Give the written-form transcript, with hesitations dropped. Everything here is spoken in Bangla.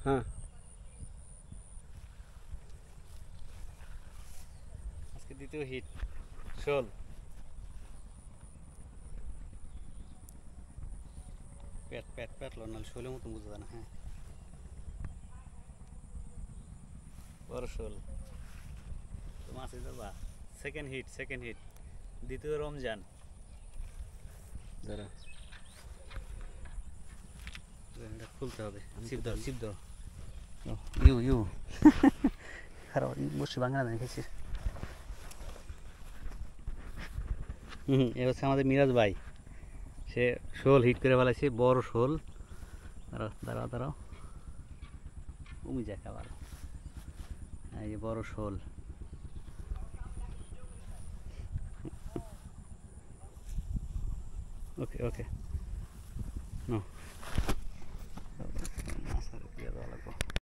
হ্যাঁ আজকে দ্বিতীয় হিট শোল। প্যাট প্যাট প্যাটলো নাহলে শোলের মতো বুঝা যায় না। হ্যাঁ বড় শোল তো মাছ ধরবা। সেকেন্ড হিট, সেকেন্ড হিট, দ্বিতীয় রমজান। দাঁড়া এটা খুলতে হবে। ছিপ ধরো, ছিপ ধরো। ইউ খারাপ বসে বাংলা দেখেছি। এ হচ্ছে আমাদের মিরাজ ভাই, সে শোল হিট করে ফেলাইছে, বড় শোল। দাঁড়াও দাঁড়াও দাঁড়াও, উমি যায় আবার। এই যে বড় শোল। ওকে ওকে, নো